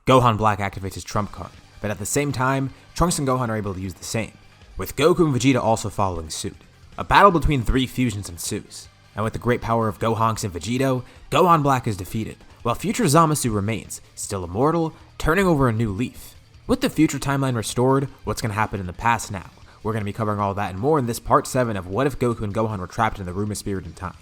Gohan Black activates his trump card, but at the same time, Trunks and Gohan are able to use the same, with Goku and Vegeta also following suit. A battle between three fusions ensues, and with the great power of Gohanks and Vegito, Gohan Black is defeated, while future Zamasu remains, still immortal, turning over a new leaf. With the future timeline restored, what's going to happen in the past now? We're going to be covering all that and more in this part 7 of What If Goku and Gohan Were Trapped in the Room of Spirit and Time.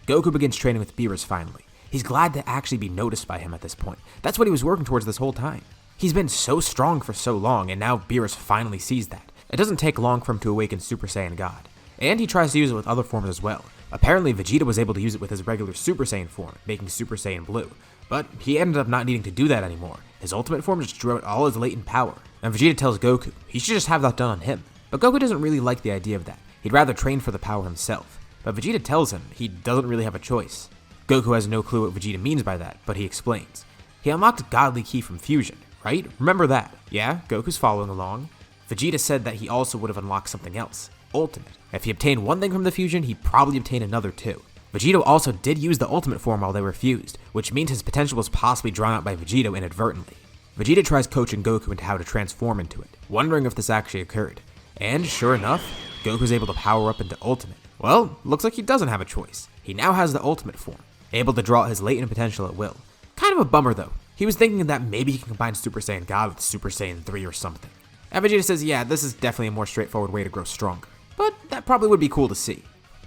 Goku begins training with Beerus finally. He's glad to actually be noticed by him at this point. That's what he was working towards this whole time. He's been so strong for so long, and now Beerus finally sees that. It doesn't take long for him to awaken Super Saiyan God. And he tries to use it with other forms as well. Apparently, Vegeta was able to use it with his regular Super Saiyan form, making Super Saiyan Blue. But he ended up not needing to do that anymore. His ultimate form just drew out all his latent power. And Vegeta tells Goku he should just have that done on him. But Goku doesn't really like the idea of that. He'd rather train for the power himself. But Vegeta tells him he doesn't really have a choice. Goku has no clue what Vegeta means by that, but he explains. He unlocked Godly Key from Fusion, right? Remember that. Yeah, Goku's following along. Vegeta said that he also would have unlocked something else, Ultimate. If he obtained one thing from the fusion, he'd probably obtain another too. Vegito also did use the ultimate form while they were fused, which means his potential was possibly drawn out by Vegito inadvertently. Vegeta tries coaching Goku into how to transform into it, wondering if this actually occurred. And sure enough, Goku's able to power up into Ultimate. Well, looks like he doesn't have a choice. He now has the ultimate form, able to draw out his latent potential at will. Kind of a bummer though. He was thinking that maybe he can combine Super Saiyan God with Super Saiyan 3 or something. And Vegeta says, yeah, this is definitely a more straightforward way to grow stronger. But that probably would be cool to see.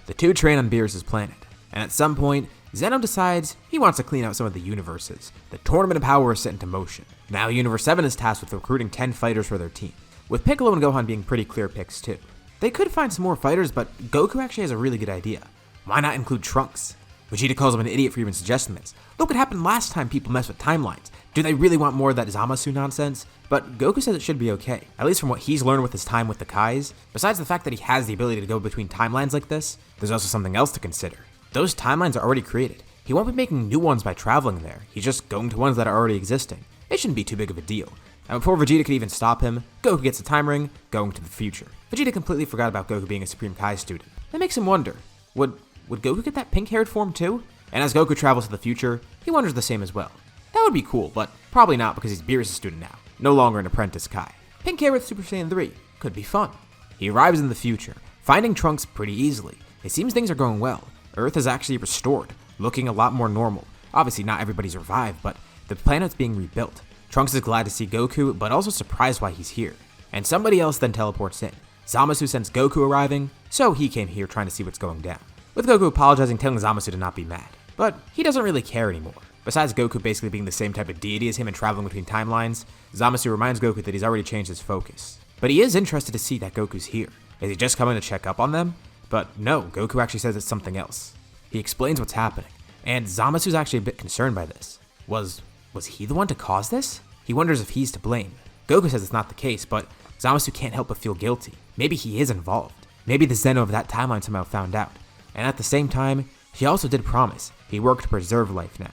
The two train on Beerus' planet, and at some point, Zeno decides he wants to clean out some of the universes. The Tournament of Power is set into motion. Now Universe 7 is tasked with recruiting 10 fighters for their team, with Piccolo and Gohan being pretty clear picks too. They could find some more fighters, but Goku actually has a really good idea. Why not include Trunks? Vegeta calls him an idiot for even suggesting this. Look what happened last time people messed with timelines. Do they really want more of that Zamasu nonsense? But Goku says it should be okay, at least from what he's learned with his time with the Kais. Besides the fact that he has the ability to go between timelines like this, there's also something else to consider. Those timelines are already created. He won't be making new ones by traveling there. He's just going to ones that are already existing. It shouldn't be too big of a deal. And before Vegeta could even stop him, Goku gets a time ring, going to the future. Vegeta completely forgot about Goku being a Supreme Kai student. That makes him wonder, would Goku get that pink-haired form too? And as Goku travels to the future, he wonders the same as well. That would be cool, but probably not because he's Beerus' student now, no longer an apprentice Kai. Pink hair with Super Saiyan 3 could be fun. He arrives in the future, finding Trunks pretty easily. It seems things are going well. Earth is actually restored, looking a lot more normal. Obviously not everybody's revived, but the planet's being rebuilt. Trunks is glad to see Goku, but also surprised why he's here. And somebody else then teleports in. Zamasu sends Goku arriving, so he came here trying to see what's going down. With Goku apologizing, telling Zamasu to not be mad. But he doesn't really care anymore. Besides Goku basically being the same type of deity as him and traveling between timelines, Zamasu reminds Goku that he's already changed his focus. But he is interested to see that Goku's here. Is he just coming to check up on them? But no, Goku actually says it's something else. He explains what's happening, and Zamasu's actually a bit concerned by this. Was he the one to cause this? He wonders if he's to blame. Goku says it's not the case, but Zamasu can't help but feel guilty. Maybe he is involved. Maybe the Zeno of that timeline somehow found out. And at the same time, he also did promise he worked to preserve life now.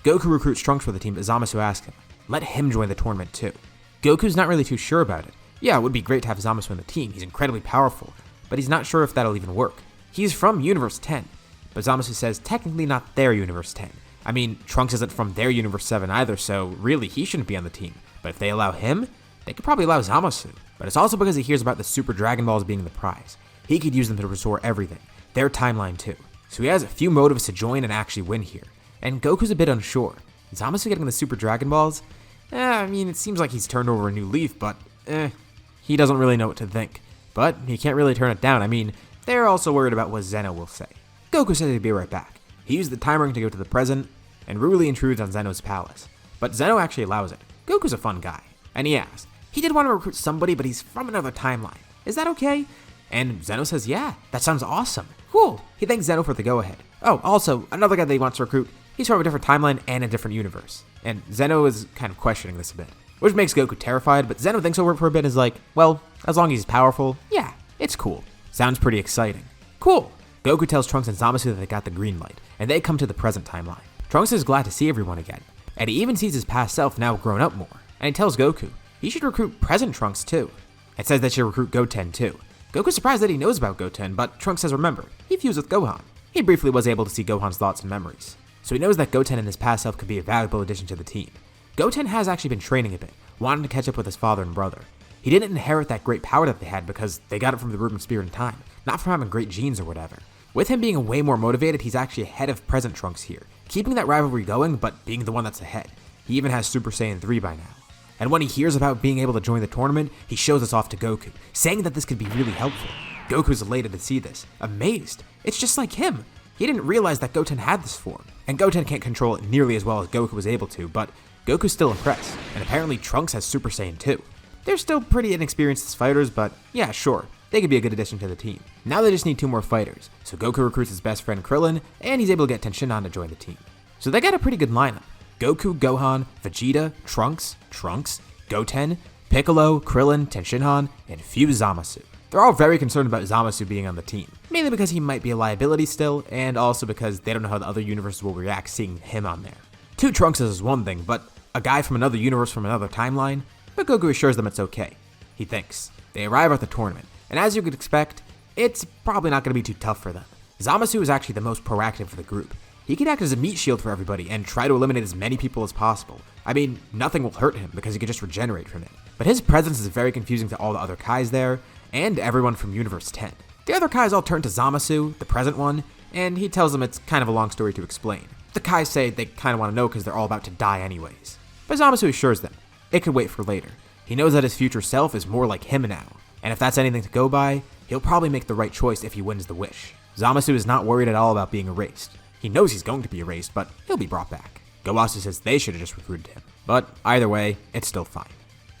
Goku recruits Trunks for the team, but Zamasu asks him, let him join the tournament too. Goku's not really too sure about it. Yeah, it would be great to have Zamasu on the team, he's incredibly powerful, but he's not sure if that'll even work. He's from Universe 10, but Zamasu says technically not their Universe 10. I mean, Trunks isn't from their Universe 7 either, so really he shouldn't be on the team. But if they allow him, they could probably allow Zamasu. But it's also because he hears about the Super Dragon Balls being the prize. He could use them to restore everything, their timeline too. So he has a few motives to join and actually win here. And Goku's a bit unsure. Zamasu getting the Super Dragon Balls? I mean, it seems like he's turned over a new leaf, but he doesn't really know what to think. But he can't really turn it down. I mean, they're also worried about what Zeno will say. Goku says he'd be right back. He used the time ring to go to the present, and rudely intrudes on Zeno's palace. But Zeno actually allows it. Goku's a fun guy. And he asks, he did want to recruit somebody, but he's from another timeline. Is that okay? And Zeno says, yeah, that sounds awesome. Cool. He thanks Zeno for the go-ahead. Oh, also, another guy that he wants to recruit, he's from a different timeline and a different universe. And Zeno is kind of questioning this a bit, which makes Goku terrified, but Zeno thinks over it for a bit and is like, well, as long as he's powerful, yeah, it's cool. Sounds pretty exciting. Cool. Goku tells Trunks and Zamasu that they got the green light, and they come to the present timeline. Trunks is glad to see everyone again, and he even sees his past self now grown up more, and he tells Goku he should recruit present Trunks too. It says they should recruit Goten too. Goku's surprised that he knows about Goten, but Trunks says remember, he fused with Gohan. He briefly was able to see Gohan's thoughts and memories, so he knows that Goten and his past self could be a valuable addition to the team. Goten has actually been training a bit, wanting to catch up with his father and brother. He didn't inherit that great power that they had because they got it from the Rubin Spirit in time, not from having great genes or whatever. With him being way more motivated, he's actually ahead of present Trunks here, keeping that rivalry going, but being the one that's ahead. He even has Super Saiyan 3 by now. And when he hears about being able to join the tournament, he shows us off to Goku, saying that this could be really helpful. Goku's elated to see this, amazed. It's just like him. He didn't realize that Goten had this form, and Goten can't control it nearly as well as Goku was able to, but Goku's still impressed, and apparently Trunks has Super Saiyan 2. They're still pretty inexperienced as fighters, but yeah, sure, they could be a good addition to the team. Now they just need 2 more fighters, so Goku recruits his best friend Krillin, and he's able to get Tenshinhan to join the team. So they got a pretty good lineup. Goku, Gohan, Vegeta, Trunks, Goten, Piccolo, Krillin, Tenshinhan, and few Zamasu. They're all very concerned about Zamasu being on the team, mainly because he might be a liability still, and also because they don't know how the other universes will react seeing him on there. 2 Trunkses is one thing, but a guy from another universe from another timeline? But Goku assures them it's okay. He thinks. They arrive at the tournament, and as you could expect, it's probably not going to be too tough for them. Zamasu is actually the most proactive for the group. He can act as a meat shield for everybody and try to eliminate as many people as possible. I mean, nothing will hurt him because he can just regenerate from it. But his presence is very confusing to all the other Kais there, and everyone from Universe 10. The other Kais all turn to Zamasu, the present one, and he tells them it's kind of a long story to explain. The Kais say they kind of want to know because they're all about to die anyways. But Zamasu assures them, it could wait for later. He knows that his future self is more like him now, and if that's anything to go by, he'll probably make the right choice if he wins the wish. Zamasu is not worried at all about being erased. He knows he's going to be erased, but he'll be brought back. Gowasu says they should have just recruited him. But either way, it's still fine.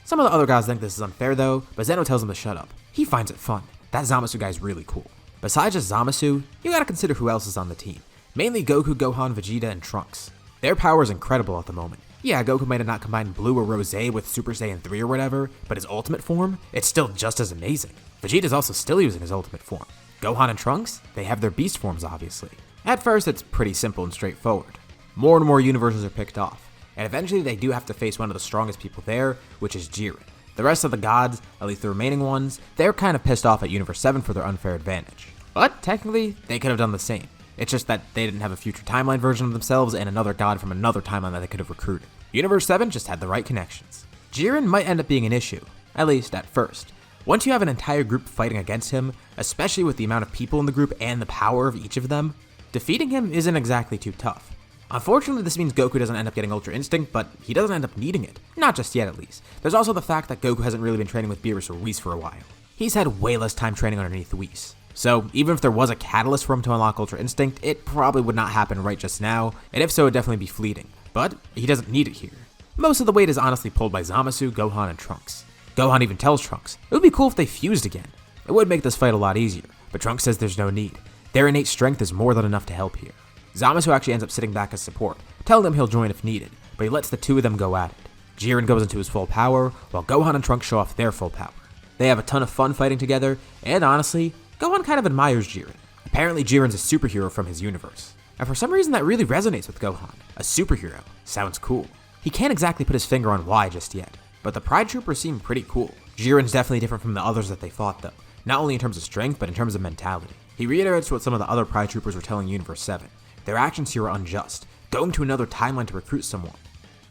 Some of the other guys think this is unfair though, but Zeno tells him to shut up. He finds it fun. That Zamasu guy's really cool. Besides just Zamasu, you gotta consider who else is on the team. Mainly Goku, Gohan, Vegeta, and Trunks. Their power is incredible at the moment. Yeah, Goku might have not combined Blue or Rose with Super Saiyan 3 or whatever, but his ultimate form, it's still just as amazing. Vegeta's also still using his ultimate form. Gohan and Trunks, they have their beast forms obviously. At first, it's pretty simple and straightforward. More and more universes are picked off, and eventually they do have to face one of the strongest people there, which is Jiren. The rest of the gods, at least the remaining ones, they're kind of pissed off at Universe 7 for their unfair advantage. But technically, they could have done the same. It's just that they didn't have a future timeline version of themselves and another god from another timeline that they could have recruited. Universe 7 just had the right connections. Jiren might end up being an issue, at least at first. Once you have an entire group fighting against him, especially with the amount of people in the group and the power of each of them, defeating him isn't exactly too tough. Unfortunately, this means Goku doesn't end up getting Ultra Instinct, but he doesn't end up needing it. Not just yet, at least. There's also the fact that Goku hasn't really been training with Beerus or Whis for a while. He's had way less time training underneath Whis. So, even if there was a catalyst for him to unlock Ultra Instinct, it probably would not happen right just now, and if so, it'd definitely be fleeting. But he doesn't need it here. Most of the weight is honestly pulled by Zamasu, Gohan, and Trunks. Gohan even tells Trunks, it would be cool if they fused again. It would make this fight a lot easier, but Trunks says there's no need. Their innate strength is more than enough to help here. Zamasu actually ends up sitting back as support, telling them he'll join if needed, but he lets the 2 of them go at it. Jiren goes into his full power, while Gohan and Trunks show off their full power. They have a ton of fun fighting together, and honestly, Gohan kind of admires Jiren. Apparently Jiren's a superhero from his universe. And for some reason that really resonates with Gohan. A superhero. Sounds cool. He can't exactly put his finger on why just yet, but the Pride Troopers seem pretty cool. Jiren's definitely different from the others that they fought though, not only in terms of strength, but in terms of mentality. He reiterates what some of the other Pride Troopers were telling Universe 7. Their actions here are unjust, going to another timeline to recruit someone.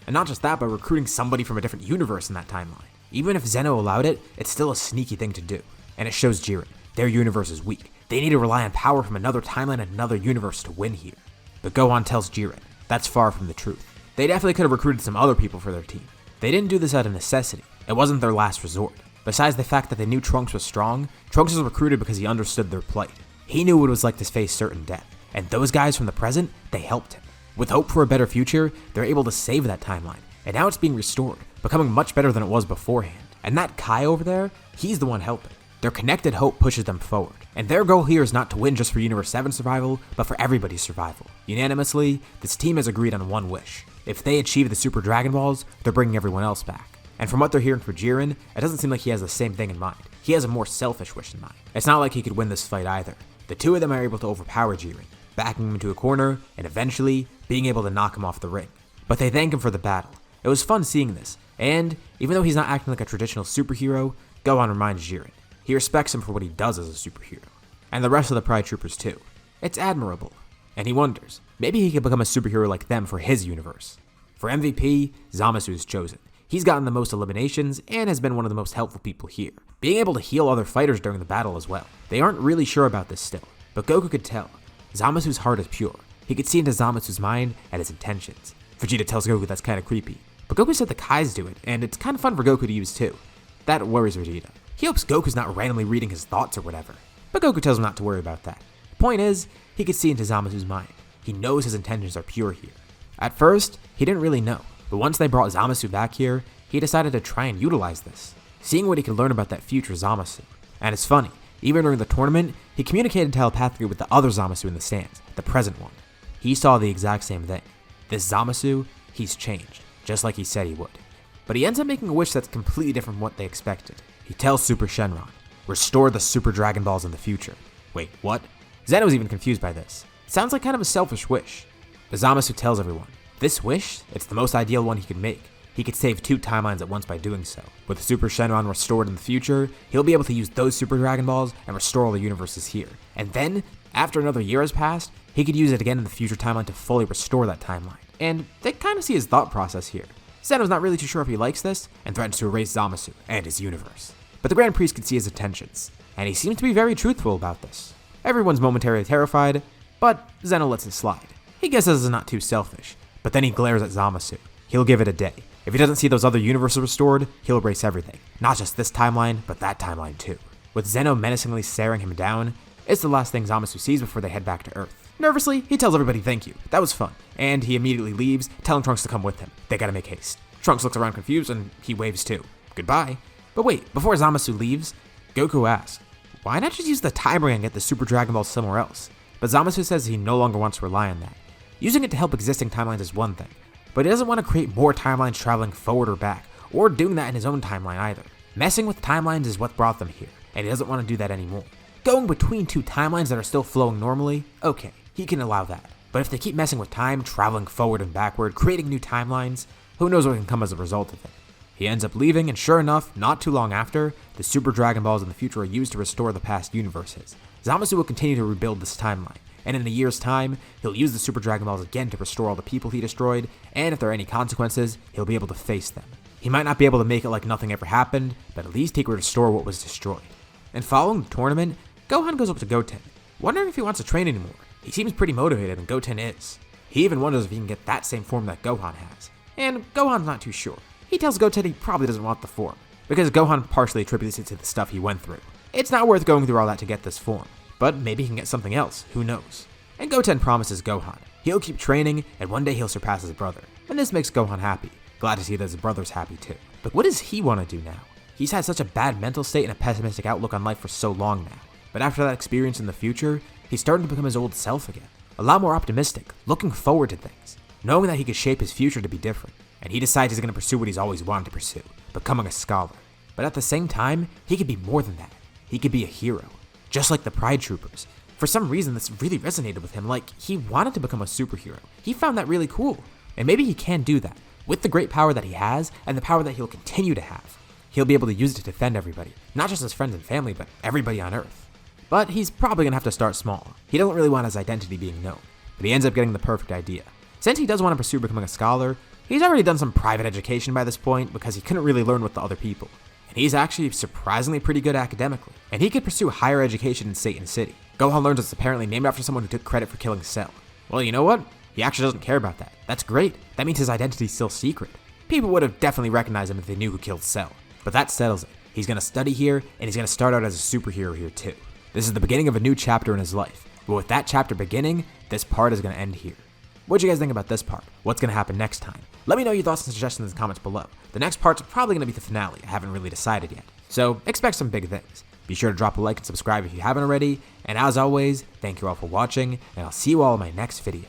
And not just that, but recruiting somebody from a different universe in that timeline. Even if Zeno allowed it, it's still a sneaky thing to do. And it shows Jiren. Their universe is weak. They need to rely on power from another timeline and another universe to win here. But Gohan tells Jiren, that's far from the truth. They definitely could have recruited some other people for their team. They didn't do this out of necessity. It wasn't their last resort. Besides the fact that they knew Trunks was strong, Trunks was recruited because he understood their plight. He knew what it was like to face certain death. And those guys from the present, they helped him. With hope for a better future, they're able to save that timeline. And now it's being restored, becoming much better than it was beforehand. And that Kai over there, he's the one helping. Their connected hope pushes them forward. And their goal here is not to win just for Universe 7 survival, but for everybody's survival. Unanimously, this team has agreed on one wish. If they achieve the Super Dragon Balls, they're bringing everyone else back. And from what they're hearing for Jiren, it doesn't seem like he has the same thing in mind. He has a more selfish wish in mind. It's not like he could win this fight either. The 2 of them are able to overpower Jiren, backing him into a corner, and eventually being able to knock him off the ring. But they thank him for the battle. It was fun seeing this, and even though he's not acting like a traditional superhero, Gohan reminds Jiren. He respects him for what he does as a superhero. And the rest of the Pride Troopers too. It's admirable. And he wonders, maybe he could become a superhero like them for his universe. For MVP, Zamasu is chosen. He's gotten the most eliminations and has been one of the most helpful people here, being able to heal other fighters during the battle as well. They aren't really sure about this still, but Goku could tell. Zamasu's heart is pure. He could see into Zamasu's mind and his intentions. Vegeta tells Goku that's kind of creepy, but Goku said the Kais do it, and it's kind of fun for Goku to use too. That worries Vegeta. He hopes Goku's not randomly reading his thoughts or whatever, but Goku tells him not to worry about that. The point is, he could see into Zamasu's mind. He knows his intentions are pure here. At first, he didn't really know, but once they brought Zamasu back here, he decided to try and utilize this, seeing what he could learn about that future Zamasu. And it's funny, even during the tournament, he communicated telepathically with the other Zamasu in the stands, the present one. He saw the exact same thing. This Zamasu, he's changed, just like he said he would. But he ends up making a wish that's completely different from what they expected. He tells Super Shenron, restore the Super Dragon Balls in the future. Wait, what? Zeno's even confused by this. It sounds like kind of a selfish wish. But Zamasu tells everyone, this wish, it's the most ideal one he could make. He could save 2 timelines at once by doing so. With Super Shenron restored in the future, he'll be able to use those Super Dragon Balls and restore all the universes here. And then, after another year has passed, he could use it again in the future timeline to fully restore that timeline. And they kind of see his thought process here. Zeno's not really too sure if he likes this, and threatens to erase Zamasu and his universe. But the Grand Priest could see his intentions, and he seems to be very truthful about this. Everyone's momentarily terrified, but Zeno lets it slide. He guesses it's not too selfish, but then he glares at Zamasu. He'll give it a day. If he doesn't see those other universes restored, he'll erase everything. Not just this timeline, but that timeline too. With Zeno menacingly staring him down, it's the last thing Zamasu sees before they head back to Earth. Nervously, he tells everybody thank you, that was fun, and he immediately leaves, telling Trunks to come with him. They gotta make haste. Trunks looks around confused and he waves too. Goodbye. But wait, before Zamasu leaves, Goku asks, why not just use the time ring and get the Super Dragon Balls somewhere else? But Zamasu says he no longer wants to rely on that. Using it to help existing timelines is one thing, but he doesn't want to create more timelines traveling forward or back, or doing that in his own timeline either. Messing with timelines is what brought them here, and he doesn't want to do that anymore. Going between 2 timelines that are still flowing normally, okay, he can allow that. But if they keep messing with time, traveling forward and backward, creating new timelines, who knows what can come as a result of it. He ends up leaving, and sure enough, not too long after, the Super Dragon Balls in the future are used to restore the past universes. Zamasu will continue to rebuild this timeline, and in a year's time, he'll use the Super Dragon Balls again to restore all the people he destroyed, and if there are any consequences, he'll be able to face them. He might not be able to make it like nothing ever happened, but at least he could restore what was destroyed. And following the tournament, Gohan goes up to Goten, wondering if he wants to train anymore. He seems pretty motivated, and Goten is. He even wonders if he can get that same form that Gohan has. And Gohan's not too sure. He tells Goten he probably doesn't want the form, because Gohan partially attributes it to the stuff he went through. It's not worth going through all that to get this form, but maybe he can get something else, who knows. And Goten promises Gohan he'll keep training, and one day he'll surpass his brother. And this makes Gohan happy, glad to see that his brother's happy too. But what does he want to do now? He's had such a bad mental state and a pessimistic outlook on life for so long now. But after that experience in the future, he's starting to become his old self again. A lot more optimistic, looking forward to things, knowing that he could shape his future to be different. And he decides he's going to pursue what he's always wanted to pursue, becoming a scholar. But at the same time, he could be more than that. He could be a hero, just like the Pride Troopers. For some reason, this really resonated with him, like he wanted to become a superhero. He found that really cool. And maybe he can do that, with the great power that he has, and the power that he'll continue to have. He'll be able to use it to defend everybody, not just his friends and family, but everybody on Earth. But he's probably going to have to start small. He doesn't really want his identity being known, but he ends up getting the perfect idea. Since he does want to pursue becoming a scholar, he's already done some private education by this point because he couldn't really learn with the other people. And he's actually surprisingly pretty good academically, and he could pursue higher education in Satan City. Gohan learns it's apparently named after someone who took credit for killing Cell. Well, you know what? He actually doesn't care about that. That's great. That means his identity's still secret. People would have definitely recognized him if they knew who killed Cell. But that settles it. He's going to study here, and he's going to start out as a superhero here too. This is the beginning of a new chapter in his life. But with that chapter beginning, this part is going to end here. What do you guys think about this part? What's going to happen next time? Let me know your thoughts and suggestions in the comments below. The next part's probably going to be the finale. I haven't really decided yet. So expect some big things. Be sure to drop a like and subscribe if you haven't already. And as always, thank you all for watching, and I'll see you all in my next video.